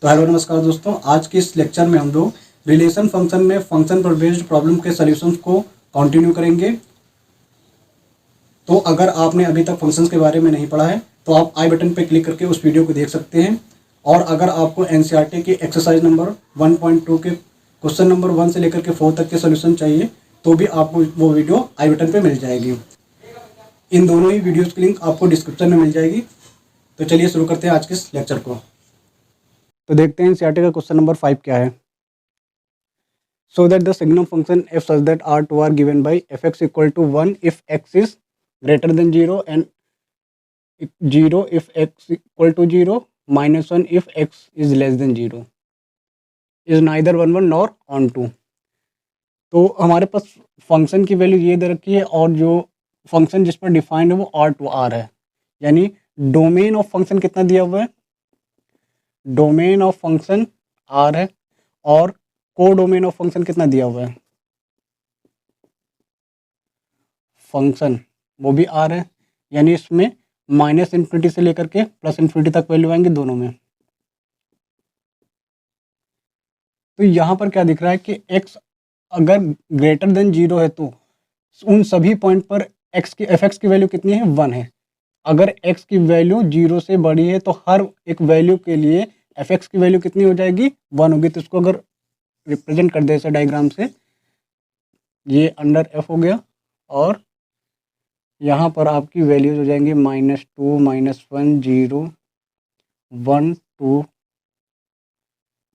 तो हेलो नमस्कार दोस्तों, आज के इस लेक्चर में हम लोग रिलेशन फंक्शन में फंक्शन पर बेस्ड प्रॉब्लम के सॉल्यूशंस को कंटिन्यू करेंगे। तो अगर आपने अभी तक फंक्शंस के बारे में नहीं पढ़ा है तो आप आई बटन पर क्लिक करके उस वीडियो को देख सकते हैं। और अगर आपको एनसीईआरटी के एक्सरसाइज नंबर 1.2 के क्वेश्चन नंबर 1 से लेकर के 4 तक के सोल्यूशन चाहिए तो भी आपको वो वीडियो आई बटन पर मिल जाएगी। इन दोनों ही वीडियोज़ की लिंक आपको डिस्क्रिप्शन में मिल जाएगी। तो चलिए शुरू करते हैं आज के इस लेक्चर को। तो देखते हैं एनसीईआरटी का क्वेश्चन नंबर 5 क्या है। So that the signum function f such that R to R given by f x equal to 1 if x is greater than 0 and 0 if x equal to 0 -1 if x is less than 0 is neither 1 1 nor onto. तो हमारे पास function की value ये दे रखी है और जो function जिस पर डिफाइंड है वो आर टू आर है, यानी डोमेन ऑफ फंक्शन कितना दिया हुआ है, डोमेन ऑफ फंक्शन आर है और को डोमेन ऑफ फंक्शन कितना दिया हुआ है, फंक्शन वो भी आर है, यानी इसमें -∞ से लेकर के +∞ तक वैल्यू आएंगे दोनों में। तो यहाँ पर क्या दिख रहा है कि x अगर ग्रेटर देन 0 है तो उन सभी पॉइंट पर x की एफ एक्स की वैल्यू कितनी है, 1 है। अगर x की वैल्यू 0 से बड़ी है तो हर एक वैल्यू के लिए एफ एक्स की वैल्यू कितनी हो जाएगी, 1 होगी। तो इसको अगर रिप्रेजेंट कर दे ऐसे डायग्राम से, ये अंडर f हो गया और यहाँ पर आपकी वैल्यूज हो जाएंगी -2 -1 0 1 2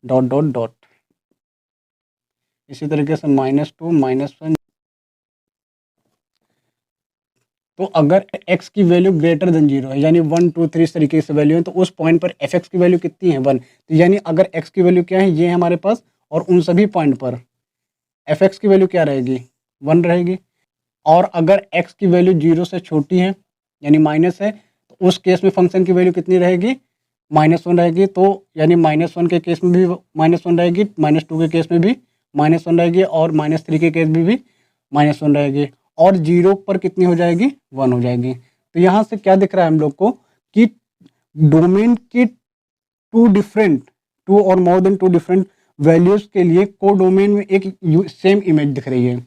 डॉट डॉट डॉट। इसी तरीके से -2 -1। तो अगर x की वैल्यू ग्रेटर देन 0 है, यानी 1 2 3 इस तरीके से वैल्यू है, तो उस पॉइंट पर एफ एक्स की वैल्यू कितनी है, 1। तो यानी अगर x की वैल्यू क्या है, ये है हमारे पास, और उन सभी पॉइंट पर एफ एक्स की वैल्यू क्या रहेगी, 1 रहेगी। और अगर x की वैल्यू 0 से छोटी है यानी माइनस है, तो उस केस में फंक्शन की वैल्यू कितनी रहेगी, -1 रहेगी। तो यानी -1 के केस में भी -1 रहेगी, -2 के केस में भी -1 रहेगी और -3 के केस में भी -1 रहेगी। और 0 पर कितनी हो जाएगी, 1 हो जाएगी। तो यहाँ से क्या दिख रहा है हम लोग को कि डोमेन की टू और मोर देन 2 डिफरेंट वैल्यूज के लिए को डोमेन में एक सेम इमेज दिख रही है।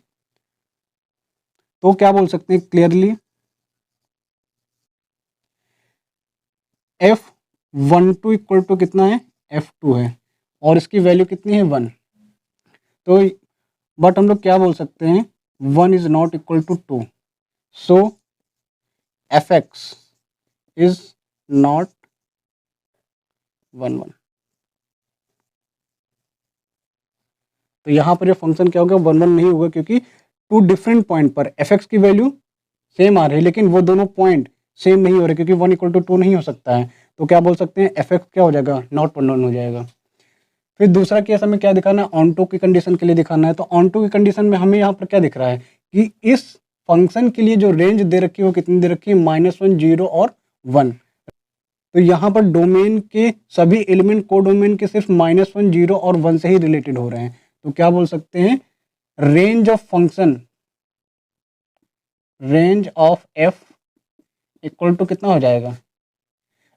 तो क्या बोल सकते हैं क्लियरली, f12 इक्वल टू कितना है, f2 है और इसकी वैल्यू कितनी है, 1। तो बट हम लोग क्या बोल सकते हैं, 1 is not equal to 2, so f x is not 1 1। तो यहाँ पर ये फंक्शन क्या होगा, 1 1 नहीं होगा, क्योंकि 2 डिफरेंट पॉइंट पर एफ एक्स की वैल्यू सेम आ रही है, लेकिन वो दोनों पॉइंट सेम नहीं हो रहे, क्योंकि 1 इक्वल टू 2 नहीं हो सकता है। तो क्या बोल सकते हैं, एफ एक्स क्या हो जाएगा, नॉट 1 1 हो जाएगा। फिर दूसरा केस हमें क्या दिखाना है, ऑन टू की कंडीशन के लिए दिखाना है। तो ऑन टू की कंडीशन में हमें यहाँ पर क्या दिख रहा है कि इस फंक्शन के लिए जो रेंज दे रखी है वो कितनी दे रखी है, -1 0 और 1। तो यहाँ पर डोमेन के सभी एलिमेंट को डोमेन के सिर्फ -1 0 और 1 से ही रिलेटेड हो रहे हैं। तो क्या बोल सकते हैं, range of function, range of f equal to कितना हो जाएगा,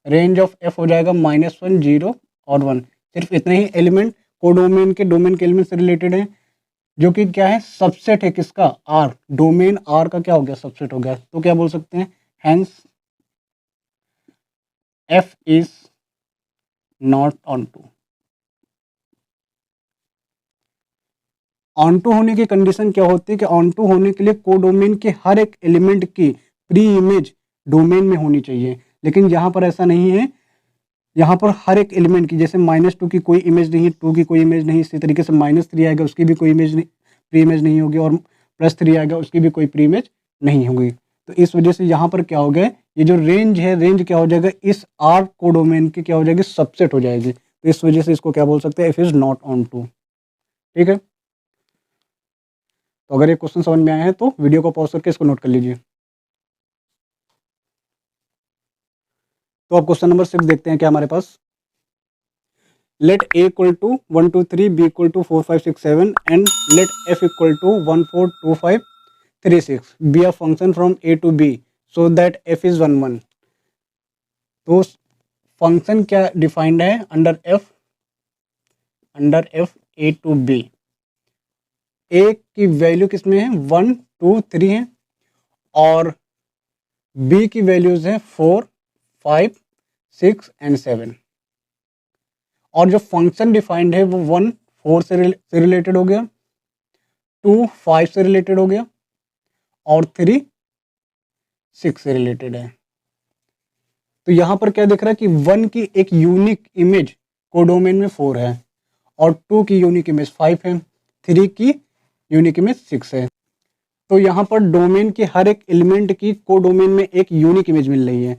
रेंज ऑफ एफ हो जाएगा -1 0 और 1। सिर्फ इतने ही एलिमेंट को डोमेन के एलिमेंट से रिलेटेड है, जो कि क्या है, सबसेट है किसका, आर, डोमेन आर का क्या हो गया, सबसेट हो गया। तो क्या बोल सकते हैं, hence f is not onto. Onto होने की कंडीशन क्या होती है कि ऑन टू होने के लिए कोडोमेन के हर एक एलिमेंट की प्री इमेज डोमेन में होनी चाहिए, लेकिन यहाँ पर ऐसा नहीं है। यहाँ पर हर एक एलिमेंट की, जैसे -2 की कोई इमेज नहीं है, 2 की कोई इमेज नहीं, इसी तरीके से -3 आएगा उसकी भी कोई इमेज नहीं, प्री इमेज नहीं होगी, और +3 आएगा उसकी भी कोई प्री इमेज नहीं होगी। तो इस वजह से यहाँ पर क्या हो गया, ये जो रेंज है, रेंज क्या हो जाएगा, इस आर कोडोमेन की क्या हो जाएगी, सबसेट हो जाएगी। तो इस वजह से इसको क्या बोल सकते हैं, f is not onto. ठीक है, तो अगर ये क्वेश्चन समझ में आया है तो वीडियो को पॉज करके इसको नोट कर लीजिए। तो अब क्वेश्चन नंबर 6 देखते हैं क्या हमारे पास। Let a equal to 1 2 3, b equal to 4 5 6 7 and let f equal to 1 4 2 5 3 6 be a function from a to b so that f is 1 1। तो फंक्शन क्या डिफाइंड है under f, under F A to B. A की value किसमें है 1 2 3 है और B की values है 4 5 6 एंड 7। और जो फंक्शन डिफाइंड है वो 1 4 से रिलेटेड हो गया, 2 5 से रिलेटेड हो गया और 3 6 से रिलेटेड है। तो यहाँ पर क्या दिख रहा है कि 1 की एक यूनिक इमेज कोडोमेन में 4 है और 2 की यूनिक इमेज 5 है, 3 की यूनिक इमेज 6 है। तो यहाँ पर डोमेन के हर एक एलिमेंट की कोडोमेन में एक यूनिक इमेज मिल रही है।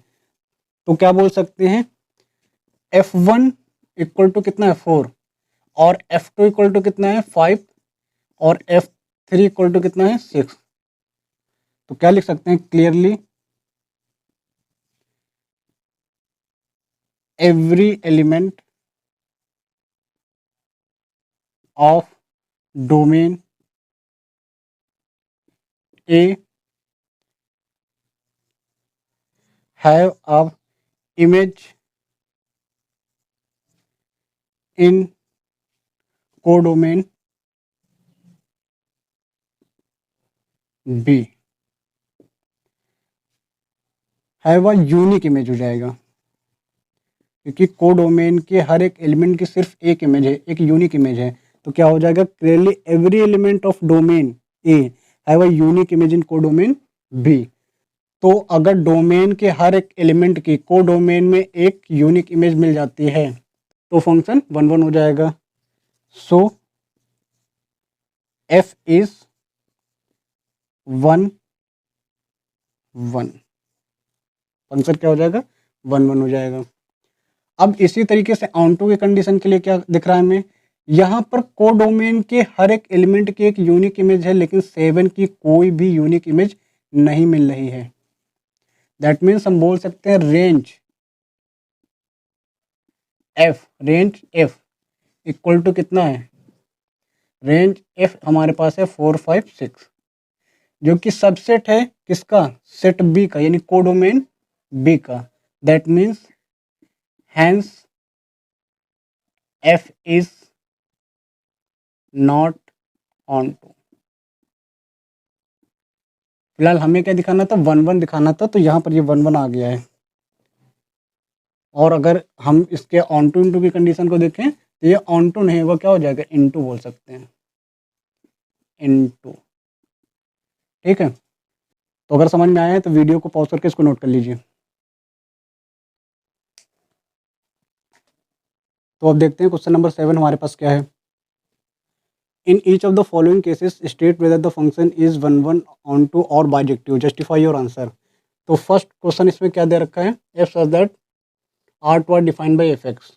तो क्या बोल सकते हैं F1 इक्वल टू कितना है 4 और F2 इक्वल टू कितना है 5 और F3 इक्वल टू कितना है 6। तो क्या लिख सकते हैं clearly every element of domain A have a image in codomain B। Have a unique image हो जाएगा क्योंकि कोडोमेन के हर एक एलिमेंट की सिर्फ एक इमेज है, एक यूनिक इमेज है। तो क्या हो जाएगा clearly every element of domain A have a unique image in codomain B. तो अगर डोमेन के हर एक एलिमेंट की कोडोमेन में एक यूनिक इमेज मिल जाती है तो फंक्शन 1 1 हो जाएगा। सो एफ इज 1 1, फंक्शन क्या हो जाएगा 1 1 हो जाएगा। अब इसी तरीके से ऑन टू की कंडीशन के लिए क्या दिख रहा है हमें, यहाँ पर कोडोमेन के हर एक एलिमेंट की एक यूनिक इमेज है लेकिन 7 की कोई भी यूनिक इमेज नहीं मिल रही है। दैट मीन्स हम बोल सकते हैं रेंज एफ इक्वल टू कितना है, रेंज एफ हमारे पास है 4 5 6 जो कि सबसेट है किसका, सेट बी का यानी कोडोमेन बी का। That means hence f is not onto. फिलहाल हमें क्या दिखाना था 1 1 दिखाना था, तो यहाँ पर ये 1 1 आ गया है। और अगर हम इसके ऑन टू इंटू की कंडीशन को देखें तो ये ऑन टू नहीं होगा, क्या हो जाएगा इनटू बोल सकते हैं, इनटू। ठीक है, तो अगर समझ में आया है तो वीडियो को पॉज करके इसको नोट कर लीजिए। तो अब देखते हैं क्वेश्चन नंबर 7 हमारे पास क्या है। In each of the following cases state whether the function is 1 1 onto और बाइजेक्टिव, जस्टिफाई योर आंसर। तो फर्स्ट क्वेश्चन इसमें क्या दे रखा है, f such that R to R defined by f x.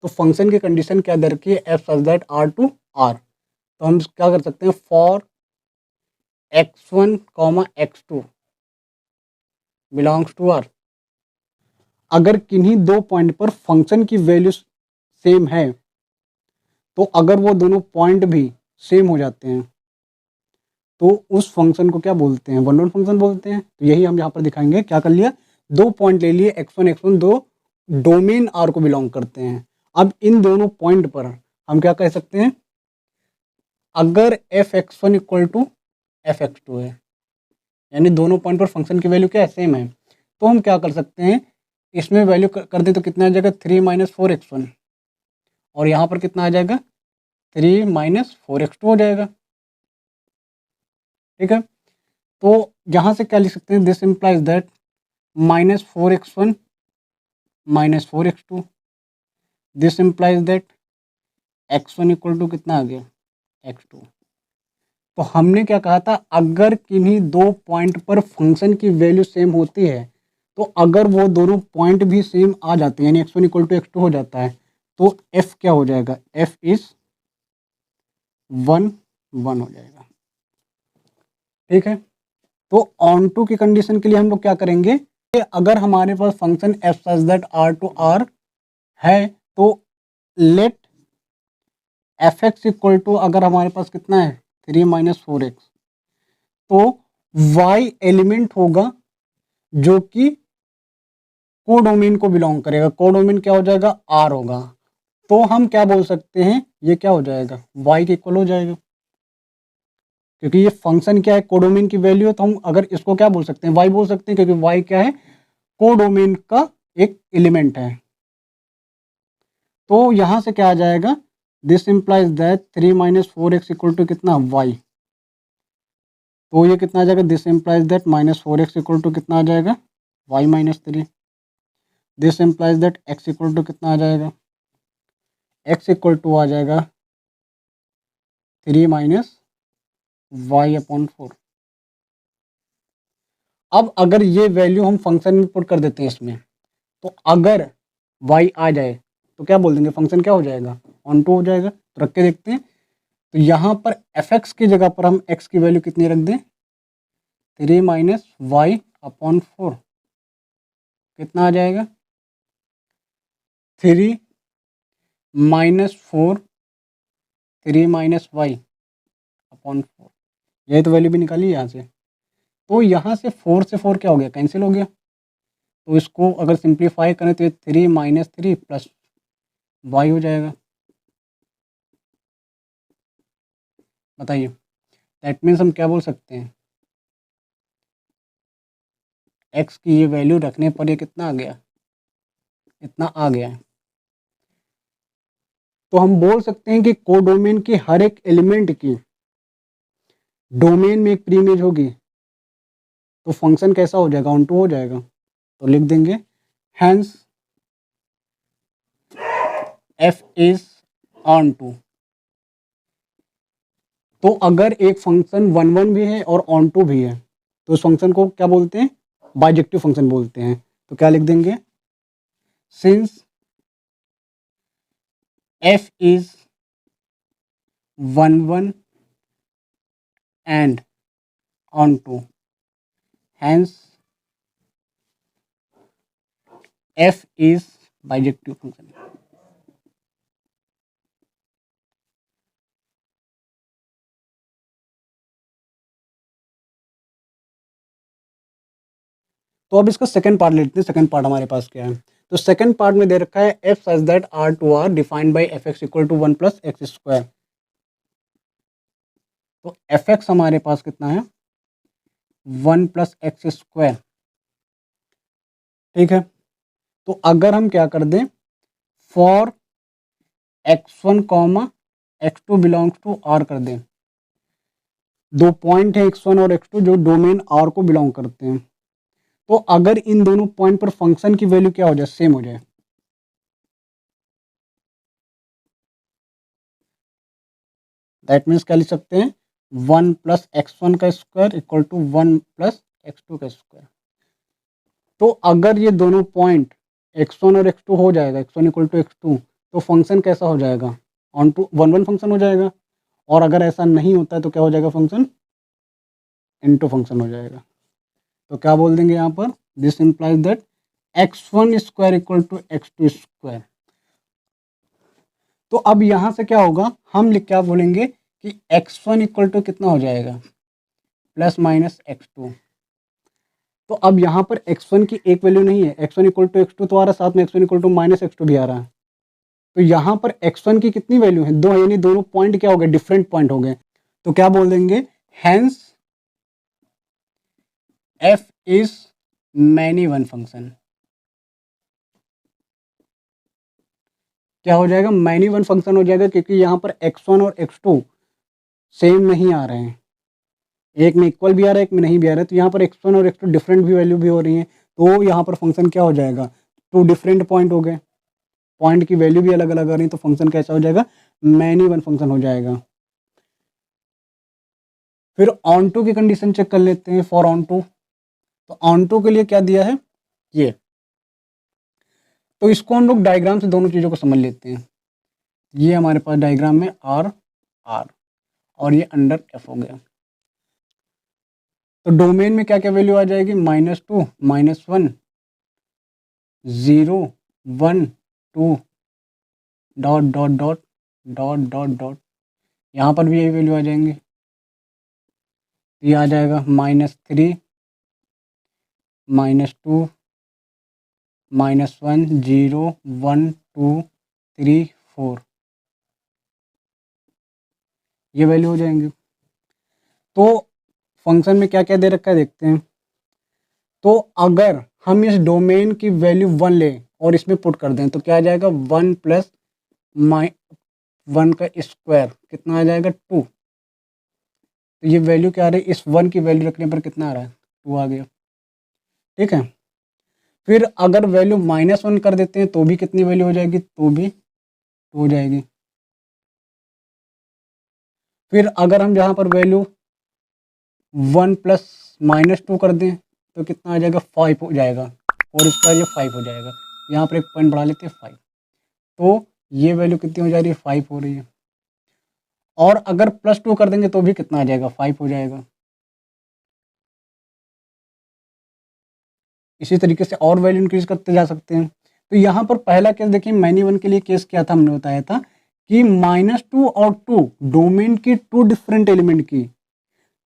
तो फंक्शन की कंडीशन क्या दे रखी है, f such that R to R. तो हम क्या कर सकते हैं, for x1 x2 belongs to are. अगर किन्हीं दो पॉइंट पर फंक्शन की वैल्यू सेम है तो अगर वो दोनों पॉइंट भी सेम हो जाते हैं तो उस फंक्शन को क्या बोलते हैं, वन नोट फंक्शन बोलते हैं। तो यही हम यहाँ पर दिखाएंगे। क्या कर लिया, दो पॉइंट ले लिए x1 दो डोमेन आर को बिलोंग करते हैं। अब इन दोनों पॉइंट पर हम क्या कह सकते हैं, अगर f(x1) इक्वल टू f(x2) है यानी दोनों पॉइंट पर फंक्शन की वैल्यू क्या है, सेम है, तो हम क्या कर सकते हैं, इसमें वैल्यू कर दे तो कितना आ जाएगा 3 - 4x1 और यहाँ पर कितना आ जाएगा 3 - 4x2 हो जाएगा। ठीक है, तो यहाँ से क्या लिख सकते हैं, this implies that -4x1 - 4x2, this implies that x1 equal to कितना आ गया x2। तो हमने क्या कहा था, अगर किन्हीं दो पॉइंट पर फंक्शन की वैल्यू सेम होती है तो अगर वो दोनों पॉइंट भी सेम आ जाते हैं यानी x1 इक्वल टू x2 हो जाता है तो f क्या हो जाएगा, f इज 1 1 हो जाएगा। ठीक है, तो ऑन टू की कंडीशन के लिए हम लोग क्या करेंगे, अगर हमारे पास function f such that r to r है तो लेट fx इक्वल टू, अगर हमारे पास कितना है 3 - 4x, तो y एलिमेंट होगा जो कि कोडोमेन को बिलोंग करेगा। कोडोमेन क्या हो जाएगा, r होगा। तो हम क्या बोल सकते हैं, ये क्या हो जाएगा, y के इक्वल हो जाएगा, क्योंकि ये फंक्शन क्या है, कोडोमेन की वैल्यू है, तो हम अगर इसको क्या बोल सकते हैं, y बोल सकते हैं, क्योंकि y क्या है, कोडोमेन का एक एलिमेंट है। तो यहां से क्या आ जाएगा, this implies that 3 minus 4x equal to कितना, y। तो ये कितना आ जाएगा, this implies that minus 4x equal to कितना आ जाएगा, y minus 3। This implies that x equal to कितना आ जाएगा, x इक्वल टू आ जाएगा 3 माइनस y अपॉन 4। अब अगर ये वैल्यू हम फंक्शन में पुट कर देते हैं इसमें, तो अगर y आ जाए तो क्या बोल देंगे, फंक्शन क्या हो जाएगा, ऑन टू हो जाएगा। तो रख के देखते हैं। तो यहाँ पर fx की जगह पर हम x की वैल्यू कितनी रख दें, 3 माइनस वाई अपॉन 4, कितना आ जाएगा, 3 माइनस 4, 3 माइनस वाई अपॉन 4, यही तो वैल्यू भी निकाली यहाँ से। तो यहाँ से 4 से 4 क्या हो गया, कैंसिल हो गया। तो इसको अगर सिंप्लीफाई करें तो ये 3 माइनस 3 प्लस वाई हो जाएगा। बताइए, दैट मीन्स हम क्या बोल सकते हैं, एक्स की ये वैल्यू रखने पर ये कितना आ गया, इतना आ गया है। तो हम बोल सकते हैं कि कोडोमेन की हर एक एलिमेंट की डोमेन में एक प्री इमेज होगी, तो फंक्शन कैसा हो जाएगा, ऑन टू हो जाएगा। तो लिख देंगे hence f is onto. तो अगर एक फंक्शन 1 1 भी है और ऑन टू भी है, तो उस फंक्शन को क्या बोलते हैं, बाइजेक्टिव फंक्शन बोलते हैं। तो क्या लिख देंगे, since f is 1 1 and onto, hence f is bijective function. तो अब इसका सेकंड पार्ट लेते हैं। सेकंड पार्ट हमारे पास क्या है, तो सेकंड पार्ट में दे रखा है f such that R to R defined by f x equal to 1 plus x square. तो एफ एक्स हमारे पास कितना है, 1 प्लस एक्स स्क्वायर, ठीक है। तो अगर हम क्या कर दें, for x1 comma x2 belongs to R कर दें, दो पॉइंट है x1 और x2 जो डोमेन आर को बिलोंग करते हैं। तो अगर इन दोनों पॉइंट पर फंक्शन की वैल्यू क्या हो जाए, सेम हो जाए, दैट मीन्स क्या लिख सकते हैं, 1 प्लस x1 का square equal to 1 plus x2 का स्क्वायर। तो अगर ये दोनों पॉइंट x1 और x2 हो जाएगा, x1 इक्वल टू x2, तो फंक्शन कैसा हो जाएगा, ऑन टू 1 1 फंक्शन हो जाएगा। और अगर ऐसा नहीं होता है तो क्या हो जाएगा, फंक्शन इनटू फंक्शन हो जाएगा। तो क्या बोल देंगे यहाँ पर, this implies that x1 square equal to x2 square. तो अब यहाँ से क्या होगा, हम क्या बोलेंगे कि x1 इक्वल टू कितना हो जाएगा, प्लस माइनस x2। तो अब यहाँ पर x1 की एक वैल्यू नहीं है, x1 इक्वल टू x2 तो आ रहा है, साथ में x1 equal to minus x2 भी आ रहा है। तो यहाँ पर x1 की कितनी वैल्यू है, दो, यानी दोनों पॉइंट क्या हो गए, डिफरेंट पॉइंट हो गए। तो क्या बोल देंगे, hence f is many one function. क्या हो जाएगा, मैनी वन फंक्शन हो जाएगा, क्योंकि यहाँ पर x1 और x2 सेम नहीं आ रहे हैं, एक में इक्वल भी आ रहा है, एक में नहीं भी आ रहा है। तो यहाँ पर x1 और x2 डिफरेंट भी वैल्यू भी हो रही है, तो यहाँ पर फंक्शन क्या हो जाएगा, टू डिफरेंट पॉइंट हो गए, पॉइंट की वैल्यू भी अलग अलग आ रही है, तो फंक्शन कैसा हो जाएगा, मैनी वन फंक्शन हो जाएगा। फिर ऑन टू की कंडीशन चेक कर लेते हैं, फॉर ऑन टू। तो ऑन टू के लिए क्या दिया है, ये। तो इसको हम लोग डायग्राम से दोनों चीज़ों को समझ लेते हैं। ये हमारे पास डायग्राम में आर आर और ये अंडर एफ हो गया। तो डोमेन में क्या क्या वैल्यू आ जाएगी, -2 -1 0 1 2 dot dot dot dot dot dot, यहाँ पर भी यही वैल्यू आ जाएंगे। ये आ जाएगा -3 -2 -1 0 1 2 3 4, ये वैल्यू हो जाएंगी। तो फंक्शन में क्या क्या दे रखा है देखते हैं। तो अगर हम इस डोमेन की वैल्यू 1 लें और इसमें पुट कर दें तो क्या आ जाएगा, 1 प्लस 1 का स्क्वायर कितना आ जाएगा, 2। तो ये वैल्यू क्या आ रही है, इस 1 की वैल्यू रखने पर कितना आ रहा है, 2 आ गया। ठीक है, फिर अगर वैल्यू -1 कर देते हैं तो भी कितनी वैल्यू हो जाएगी, तो भी 2 हो जाएगी। फिर अगर हम यहाँ पर वैल्यू 1 प्लस -2 कर दें तो कितना आ जाएगा, 5 हो जाएगा, और इसका ये 5 हो जाएगा। यहाँ पर एक पॉइंट बढ़ा लेते हैं 5, तो ये वैल्यू कितनी हो जा रही है, 5 हो रही है। और अगर +2 कर देंगे तो भी कितना आ जाएगा, 5 हो जाएगा। इसी तरीके से और वैल्यू इंक्रीज करते जा सकते हैं। तो यहाँ पर पहला केस देखिए, मैनी 1 के लिए केस क्या था, हमने बताया था कि -2 और 2 डोमेन की 2 डिफरेंट एलिमेंट की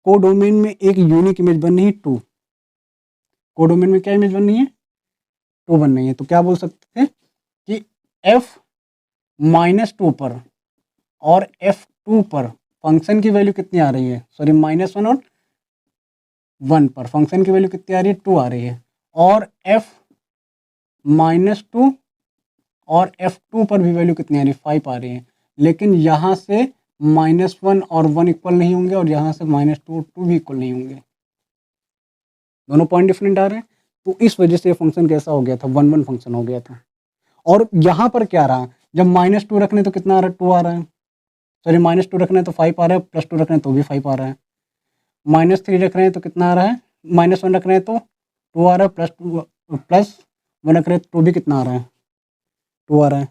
को डोमेन में एक यूनिक इमेज बन रही है 2, को डोमेन में क्या इमेज बन रही है, 2 बन रही है। तो क्या बोल सकते हैं कि f-2 पर और f2 पर फंक्शन की वैल्यू कितनी आ रही है, सॉरी -1 और 1 पर फंक्शन की वैल्यू कितनी आ रही है, 2 आ रही है। और f-2 और f2 पर भी वैल्यू कितनी आ रही है, 5 आ रही है। लेकिन यहाँ से -1 और 1 इक्वल नहीं होंगे और यहाँ से -2 और 2 भी इक्वल नहीं होंगे, दोनों पॉइंट डिफरेंट आ रहे हैं। तो इस वजह से ये फंक्शन कैसा हो गया था, 1-1 फंक्शन हो गया था। और यहाँ पर क्या रहा, जब -2 रखने तो कितना आ रहा है, 2 आ रहा है, सॉरी -2 रखने तो 5 आ रहा है, +2 रखने तो भी 5 आ रहा है, -3 रख रहे हैं तो कितना आ रहा है, -1 रख रहे हैं तो 2 आ रहा है, +1 रख रहे हैं तो भी कितना आ रहा है, 2 आ रहा है।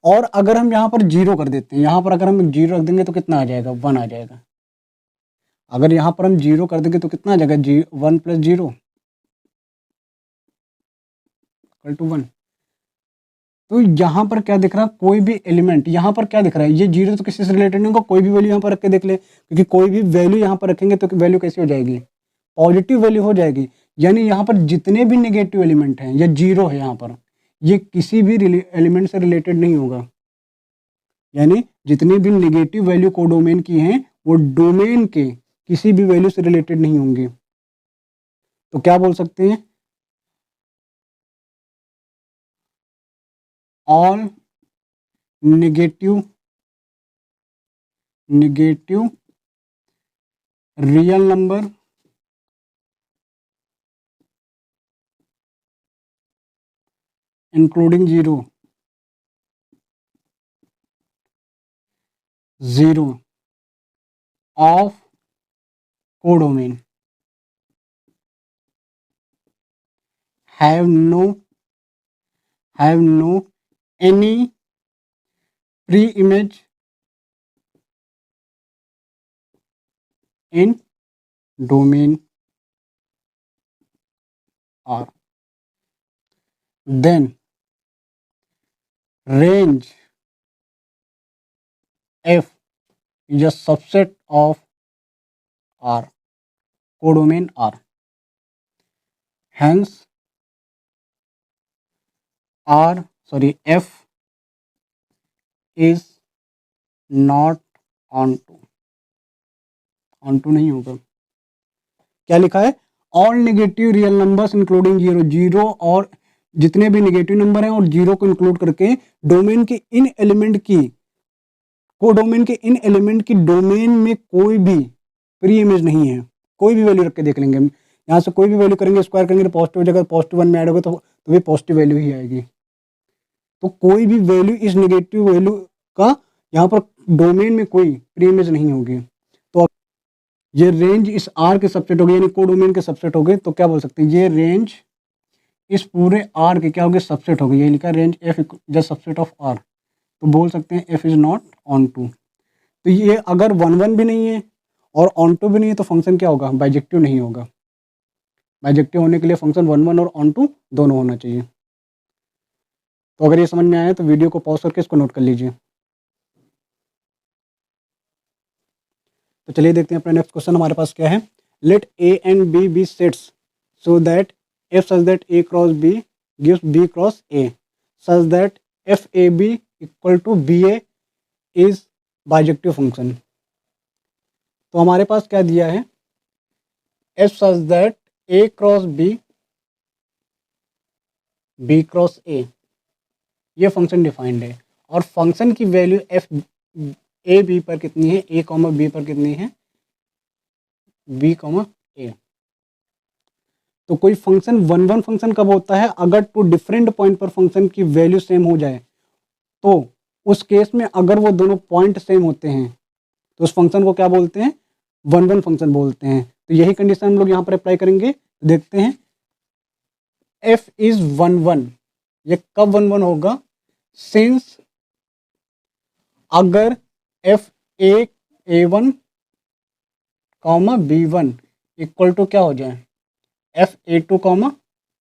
और अगर हम यहाँ पर 0 कर देते हैं, यहाँ पर अगर हम 0 रख देंगे तो कितना आ जाएगा, 1 आ जाएगा। अगर यहाँ पर हम 0 कर देंगे तो कितना आ जाएगा, 1 + 0 = 1। तो यहाँ पर क्या दिख रहा है, कोई भी एलिमेंट यहाँ पर क्या दिख रहा है, ये 0 तो किसी से रिलेटेड नहीं होगा, कोई भी वैल्यू यहाँ पर रख के देख ले, क्योंकि कोई भी वैल्यू यहाँ पर रखेंगे तो वैल्यू कैसी हो जाएगी, पॉजिटिव वैल्यू हो जाएगी। यानी यहाँ पर जितने भी नेगेटिव एलिमेंट हैं या 0 है यहाँ पर, ये किसी भी एलिमेंट से रिलेटेड नहीं होगा। यानी जितनी भी नेगेटिव वैल्यू को डोमेन की हैं वो डोमेन के किसी भी वैल्यू से रिलेटेड नहीं होंगे। तो क्या बोल सकते हैं, all negative real number including 0 of codomain have no any pre-image in domain R. Then range F is a subset of R, codomain R. Hence F is not onto नहीं होगा। क्या लिखा है, all negative real numbers including 0 और जितने भी negative number हैं और 0 को इंक्लूड करके डोमेन के इन एलिमेंट की कोडोमेन के इन एलिमेंट की डोमेन में कोई भी प्री इमेज नहीं है। कोई भी वैल्यू रख के देख लेंगे हम, यहाँ से कोई भी वैल्यू करेंगे, स्क्वायर करेंगे तो पॉजिटिव जगह +1 में ऐड होगा तो भी पॉजिटिव वैल्यू ही आएगी। तो कोई भी वैल्यू इस नेगेटिव वैल्यू का यहाँ पर डोमेन में कोई प्री इमेज नहीं होगी। तो ये रेंज इस आर के सबसेट हो गए, यानी कोडोमेन के सबसेट हो गए। तो क्या बोल सकते हैं, ये रेंज इस पूरे आर के क्या हो गए, सबसेट हो गए। ये लिखा range f is subset of R, तो बोल सकते हैं f is not onto. तो ये अगर 1-1 भी नहीं है और ऑन टू भी नहीं है तो फंक्शन क्या होगा, बाइजेक्टिव नहीं होगा। बाइजेक्टिव होने के लिए फंक्शन 1-1 और ऑन टू दोनों होना चाहिए। तो अगर ये समझ में आया तो वीडियो को पॉज करके इसको नोट कर लीजिए। तो चलिए देखते हैं अपना नेक्स्ट क्वेश्चन हमारे पास क्या है। Let A and B be sets so that f such that A cross B gives B cross A such that f A B equal to B A is bijective function. तो हमारे पास क्या दिया है, f such that A cross B cross A, ये function defined है और function की वैल्यू एफ ए बी पर कितनी है, ए कॉमा बी पर कितनी है, बी कॉमा ए। तो कोई फंक्शन वन वन फंक्शन कब होता है, अगर टू डिफरेंट पॉइंट पर फंक्शन की वैल्यू सेम हो जाए, तो उस केस में अगर वो दोनों पॉइंट सेम होते हैं तो उस फंक्शन को क्या बोलते हैं, वन वन फंक्शन बोलते हैं। तो यही कंडीशन हम लोग यहाँ पर अप्लाई करेंगे। देखते हैं एफ इज वन वन, ये कब वन वन होगा, सिंस अगर f A one comma B one equal to क्या हो जाए, f A two comma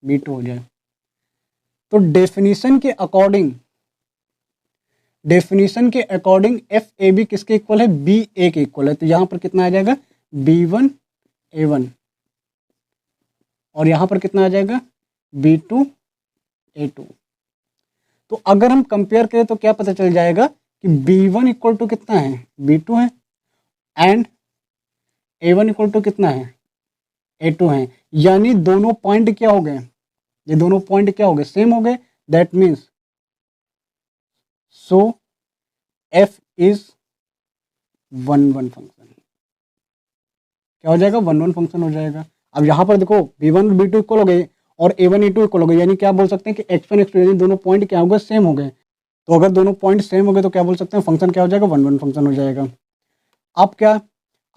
B two हो जाए। तो डेफिनेशन के अकॉर्डिंग एफ ए बी किसके इक्वल है, बी ए के इक्वल है। तो यहाँ पर कितना आ जाएगा, बी वन ए वन, और यहाँ पर कितना आ जाएगा, बी टू ए टू। तो अगर हम कंपेयर करें तो क्या पता चल जाएगा कि बी वन इक्वल टू कितना है, बी टू है, and A one equal to कितना है, ए टू है। यानी दोनों पॉइंट क्या हो गए, ये दोनों पॉइंट क्या हो गए, सेम हो गए। That means so F is one one function, क्या हो जाएगा, वन वन फंक्शन हो जाएगा। अब यहाँ पर देखो B one B two equal हो गए और A one A two equal हो गए, यानी क्या बोल सकते हैं कि एक्स वन एक्स टू, यानी दोनों पॉइंट क्या हो गए, सेम हो गए। तो अगर दोनों पॉइंट सेम हो गए तो क्या बोल सकते हैं, फंक्शन क्या हो जाएगा, वन वन फंक्शन हो जाएगा। अब क्या,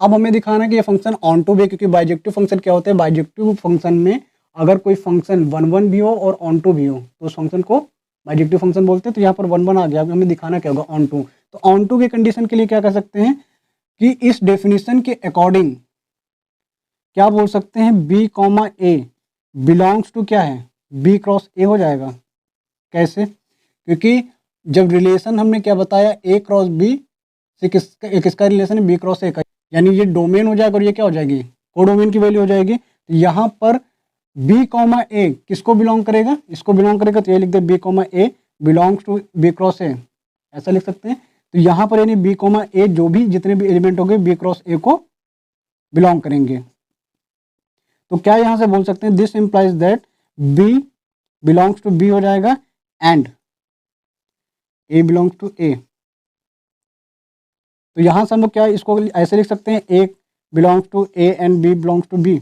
अब हमें दिखाना है कि ये फंक्शन ऑन टू भी है, क्योंकि बाइजेक्टिव फंक्शन क्या होते हैं, बाइजेक्टिव फंक्शन में अगर कोई फंक्शन वन वन भी हो और ऑन टू भी हो तो उस फंक्शन को बाइजेक्टिव फंक्शन बोलते हैं। तो यहाँ पर वन वन आ गया, अब हमें दिखाना क्या होगा, ऑन टू। तो ऑन टू की कंडीशन के लिए क्या कर सकते हैं कि इस डेफिनेशन के अकॉर्डिंग क्या बोल सकते हैं, B comma A belongs to क्या है, बी क्रॉस ए हो जाएगा। कैसे, क्योंकि जब रिलेशन हमने क्या बताया, ए क्रॉस बी से किसका रिलेशन है, बी क्रॉस ए का, यानी ये डोमेन हो जाएगा और ये क्या हो जाएगी, कोडोमेन की वैल्यू हो जाएगी। तो यहाँ पर बी कॉमा ए किसको बिलोंग करेगा, इसको बिलोंग करेगा। तो ये लिख दे B comma A belongs to B cross A, ऐसा लिख सकते हैं। तो यहाँ पर यानी बी कॉमा ए जो भी जितने भी एलिमेंट हो गए बी क्रॉस ए को बिलोंग करेंगे। तो क्या यहाँ से बोल सकते हैं, this implies that B belongs to B हो जाएगा and A belongs to A. तो यहाँ से हम लोग क्या इसको ऐसे लिख सकते हैं, A belongs to A and B belongs to B.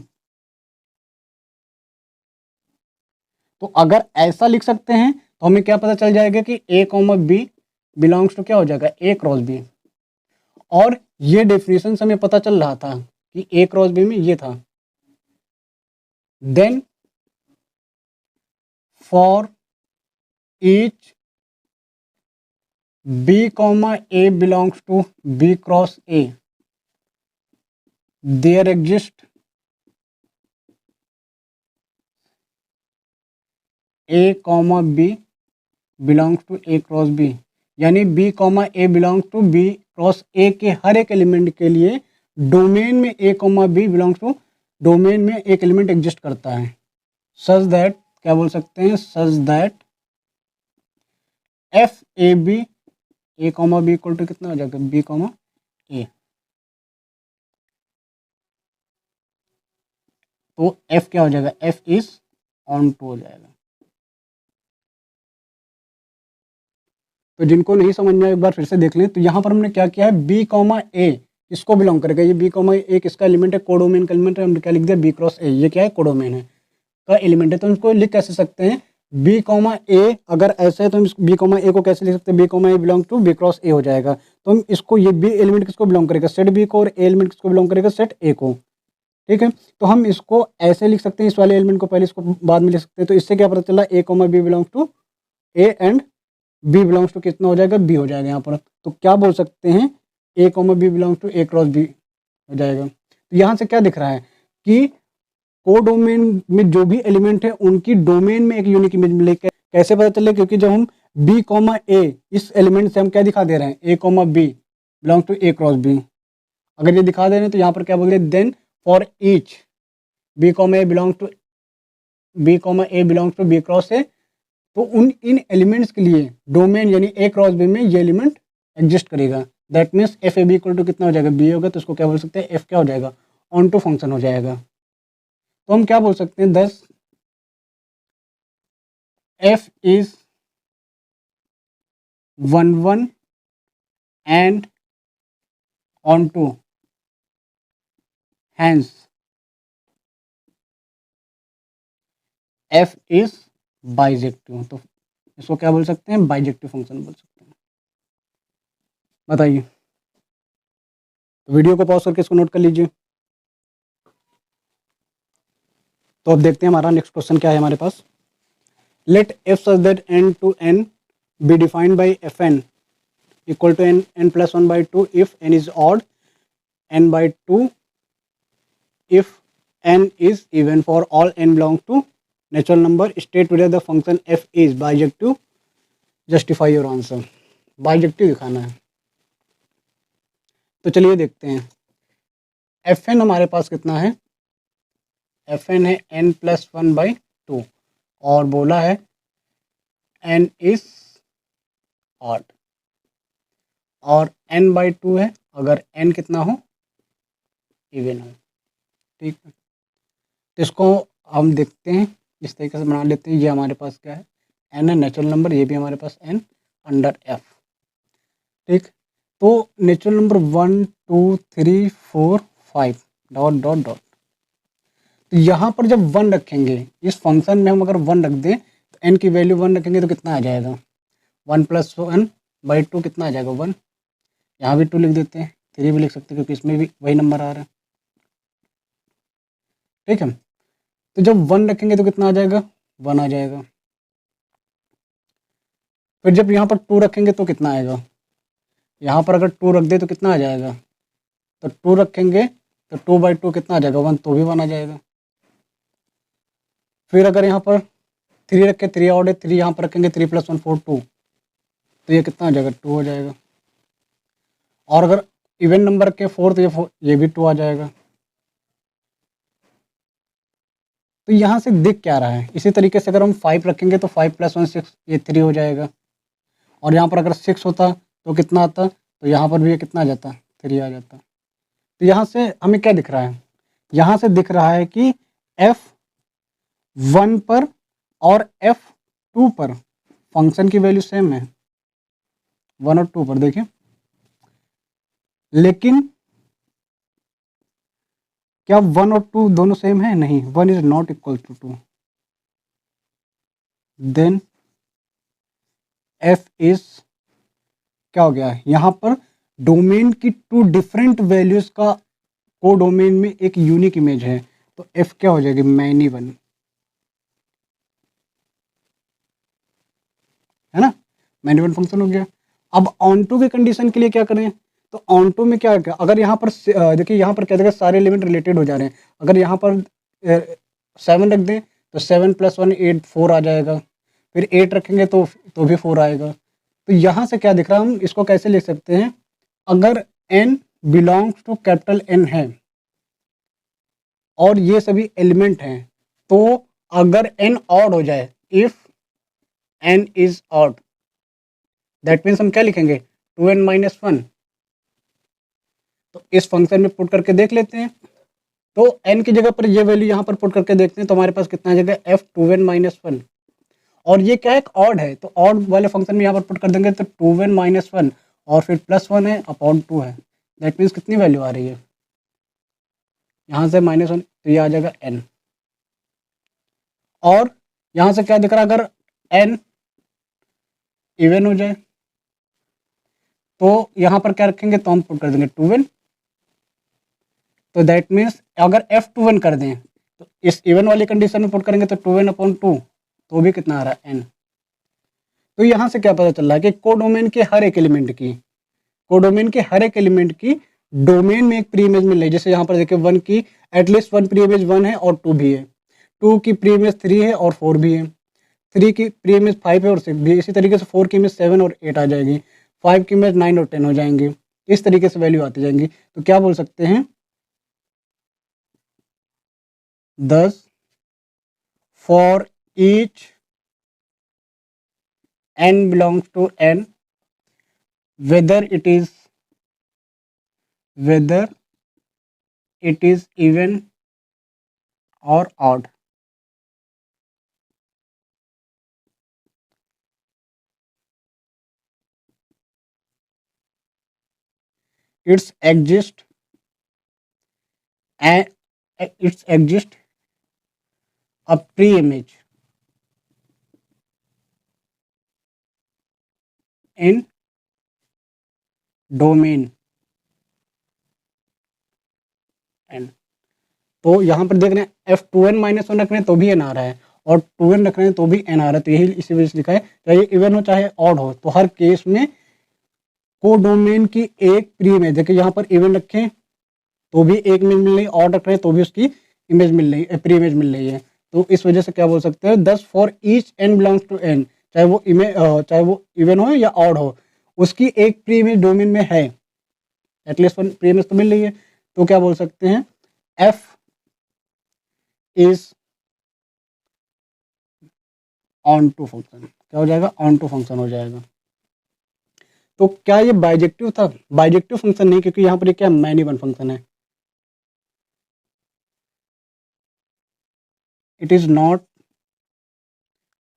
तो अगर ऐसा लिख सकते हैं तो हमें क्या पता चल जाएगा कि ए कॉमा बी बिलोंग्स टू क्या हो जाएगा, ए क्रॉस बी। और ये डेफिनेशन से हमें पता चल रहा था कि ए क्रॉस बी में ये था। Then for each B comma A belongs to B cross A there exist A comma B belongs to A cross B, यानी B comma A belongs to B cross A के हर एक element के लिए domain में A comma B belongs to domain में एक element exist करता है। सच दैट क्या बोल सकते हैं, such that f A B A comma B equal to कितना हो जाएगा, बी कॉमा ए। तो एफ क्या हो जाएगा, एफ इज ऑन टू हो जाएगा। तो जिनको नहीं समझ में आया एक बार फिर से देख लें। तो यहाँ पर हमने क्या किया है, बी कॉमा ए किसको बिलोंग करेगा, ये बी कॉमा ए किसका एलिमेंट है, कोडोमेन का एलिमेंट है। हमने क्या लिख दिया, बी क्रॉस ए, ये क्या है, कोडोमेन है का एलिमेंट है। तो हम इसको लिख कैसे सकते हैं, बी कॉमा ए अगर ऐसे है तो हम बी कॉमा ए को कैसे लिख सकते हैं, B comma A belong to B cross A हो जाएगा। तो हम इसको, ये बी एलिमेंट किसको बिलोंग करेगा, सेट बी को, और ए एलिमेंट किसको बिलोंग करेगा, सेट ए को। ठीक है, तो हम इसको ऐसे लिख सकते हैं, इस वाले एलिमेंट को पहले, इसको बाद में लिख सकते हैं। तो इससे क्या पता चला, A comma B belongs to A and B belongs to कितना हो जाएगा, बी हो जाएगा यहाँ पर। तो क्या बोल सकते हैं, A comma B belongs to A cross B हो जाएगा। तो यहाँ से क्या दिख रहा है कि कोडोमेन में जो भी एलिमेंट है उनकी डोमेन में एक यूनिक इमेज मिलेगी। कैसे पता चले, क्योंकि जब हम बी कॉमा ए इस एलिमेंट से हम क्या दिखा दे रहे हैं, A comma B belongs to A cross B. अगर ये दिखा दे रहे हैं तो यहाँ पर क्या बोल रहे हैं, then for each B comma A belongs to B cross A तो उन इन एलिमेंट्स के लिए डोमेन यानी ए क्रॉस बी में ये एलिमेंट एग्जिस्ट करेगा। That means f A B equal to कितना हो जाएगा, बी होगा, तो उसको क्या बोल सकते हैं, एफ क्या हो जाएगा, ऑन टू फंक्शन हो जाएगा। तो हम क्या बोल सकते हैं, thus f is 1 1 and onto, hence f is bijective. तो इसको क्या बोल सकते हैं, बाइजेक्टिव फंक्शन बोल सकते हैं। बताइए, तो वीडियो को पॉज करके इसको नोट कर लीजिए। तो अब देखते हैं हमारा नेक्स्ट क्वेश्चन क्या है हमारे पास। Let F such that N to N be defined by F N equal to N N plus 1/2 if N is odd, n/2 if n is even for all n belongs to natural number, state whether the function f is bijective, justify your answer। Bijective दिखाना है। तो चलिए देखते हैं, F N हमारे पास कितना है, एफ एन है n+1/2 और बोला है n इज ऑड और n/2 है अगर n कितना हो, इवन हो। ठीक है, तो इसको हम देखते हैं, इस तरीके से बना लेते हैं। ये हमारे पास क्या है, n है नेचुरल नंबर, ये भी हमारे पास n अंडर f। ठीक, तो natural number 1 2 3 4 5 dot dot dot. तो यहाँ पर जब 1 रखेंगे, इस फंक्शन में हम अगर 1 रख दें तो n की वैल्यू 1 रखेंगे तो कितना आ जाएगा, 1+1/2 कितना आ जाएगा, 1। यहाँ भी 2 लिख देते हैं, 3 भी लिख सकते हैं क्योंकि इसमें भी वही नंबर आ रहा है। ठीक है, तो जब 1 रखेंगे तो कितना आ जाएगा, 1 आ जाएगा। फिर जब यहाँ पर 2 रखेंगे तो कितना आएगा, यहाँ पर अगर 2 रख दे तो कितना आ जाएगा, तो 2 रखेंगे तो 2/2 कितना आ जाएगा, 1, तो भी 1 आ जाएगा। फिर अगर यहाँ पर 3 रखे, 3 ऑड है, 3 यहाँ पर रखेंगे, 3 + 1 4 2, तो ये कितना आ जाएगा, 2 हो जाएगा। और अगर इवन नंबर के 4 तो ये भी 2 आ जाएगा। तो यहाँ से दिख क्या रहा है, इसी तरीके से अगर हम 5 रखेंगे तो 5 + 1 6, ये 3 हो जाएगा। और यहाँ पर अगर 6 होता तो कितना आता, तो यहाँ पर भी ये कितना आ जाता, 3 आ जाता। तो यहाँ से हमें क्या दिख रहा है, यहाँ से दिख रहा है कि f1 पर और f2 पर फंक्शन की वैल्यू सेम है, 1 और 2 पर देखिए। लेकिन क्या 1 और 2 दोनों सेम है, नहीं, 1 is not equal to 2। Then f is क्या हो गया, यहाँ पर डोमेन की 2 डिफरेंट वैल्यूज का को डोमेन में एक यूनिक इमेज है, तो f क्या हो जाएगी, मैनी 1, है ना, मैनी 1 फंक्शन हो गया। अब ऑन टू की कंडीशन के लिए क्या करें, तो ऑन टू में क्या है, अगर यहाँ पर देखिए, यहाँ पर क्या देगा, सारे एलिमेंट रिलेटेड हो जा रहे हैं। अगर यहाँ पर 7 रख दें तो 7 + 1 8 4 आ जाएगा। फिर 8 रखेंगे तो भी 4 आएगा। तो यहाँ से क्या दिख रहा है, हम इसको कैसे लिख सकते हैं, अगर n belongs to capital N है और ये सभी एलिमेंट हैं, तो अगर n ऑड हो जाए, if n is odd, that means हम क्या लिखेंगे, 2n - 1। तो इस फंक्शन में पुट करके देख लेते हैं। तो n की जगह पर ये वैल्यू यहाँ पर पुट करके देखते हैं, तो हमारे पास कितना आ जाएगा, f 2n - 1। और ये क्या है, एक ऑड है, तो ऑड वाले फंक्शन में यहाँ पर पुट कर देंगे तो 2n - 1 और फिर +1 है अपॉन 2 है। दैट मीन्स कितनी वैल्यू आ रही है, यहाँ से -1, तो ये आ जाएगा n। और यहाँ से क्या दिख रहा है, अगर n इवन हो जाए तो यहाँ पर क्या रखेंगे, तो हम पुट कर देंगे 2n। तो दैट मीन्स अगर f2n कर दें तो इस इवन वाली कंडीशन में पुट करेंगे तो 2n/2, तो भी कितना आ रहा है, n। तो यहाँ से क्या पता चल रहा है कि कोडोमेन के हर एक एलिमेंट की डोमेन में एक प्री इमेज मिल रही है। जैसे यहाँ पर देखिए 1 की एटलीस्ट 1 प्री इमेज 1 है और 2 भी है, 2 की प्री इमेज 3 है और 4 भी है, 3 की प्री इमेज 5 है और 6 भी है। इसी तरीके से 4 की इमेज 7 और 8 आ जाएगी, 5 की इमेज 9 और 10 हो जाएंगे। इस तरीके से वैल्यू आती जाएंगी। तो क्या बोल सकते हैं, 10 for each n belongs to n, whether it is even or odd. It's exist and it's exist a pre-image in domain n। तो यहाँ पर देख रहे हैं f2n-1 रख रहे हैं तो भी n आ रहा है और 2n रख रहे हैं तो भी n आ रहा है, तो यही इसी वजह से लिखा है, चाहे इवन हो चाहे ऑड हो, तो हर केस में कोडोमेन की एक प्री इमेज, देखिए यहाँ पर इवन रखें तो भी एक इमेज मिल रही है, ऑड रख रहे हैं तो भी उसकी इमेज मिल रही है, प्री इमेज मिल रही है। तो इस वजह से क्या बोल सकते हैं, thus for each n belongs to n, चाहे वो इवन हो या ऑड हो, उसकी एक प्री इमेज डोमेन में है, एटलीस्ट वन प्री इमेज तो मिल रही है, तो क्या बोल सकते हैं, f is onto function. क्या हो जाएगा, ऑन टू फंक्शन हो जाएगा। तो क्या ये बाइजेक्टिव था, बाइजेक्टिव फंक्शन नहीं, क्योंकि यहाँ पर ये क्या मैनी वन फंक्शन है, it is not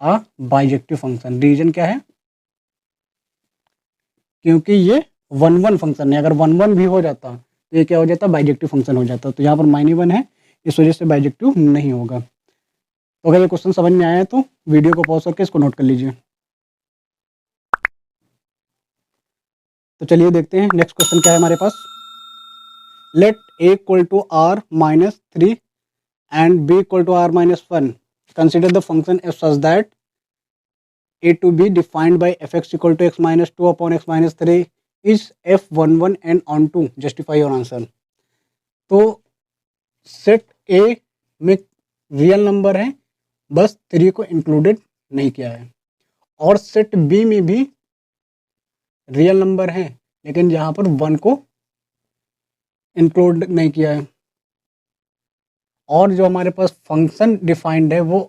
a bijective function. Reason क्या है, क्योंकि ये वन फंक्शन है, अगर वन भी हो जाता तो ये क्या हो जाता, बाइजेक्टिव फंक्शन हो जाता, तो यहाँ पर माइनी वन है, इस वजह से बाइजेक्टिव नहीं होगा। तो अगर ये क्वेश्चन समझ में आया है तो वीडियो को पॉज करके इसको नोट कर लीजिए। तो चलिए देखते हैं नेक्स्ट क्वेश्चन क्या है हमारे पास। Let a equal to r minus 3 and b equal to r minus 1. Consider the function f such that a to be defined by fx equal to x minus 2 upon x minus 3 is f11 and on 2. Justify your answer. तो set a में real number है, बस 3 को included नहीं किया है, और set b में भी रियल नंबर है लेकिन यहाँ पर 1 को इंक्लूड नहीं किया है, और जो हमारे पास फंक्शन डिफाइंड है वो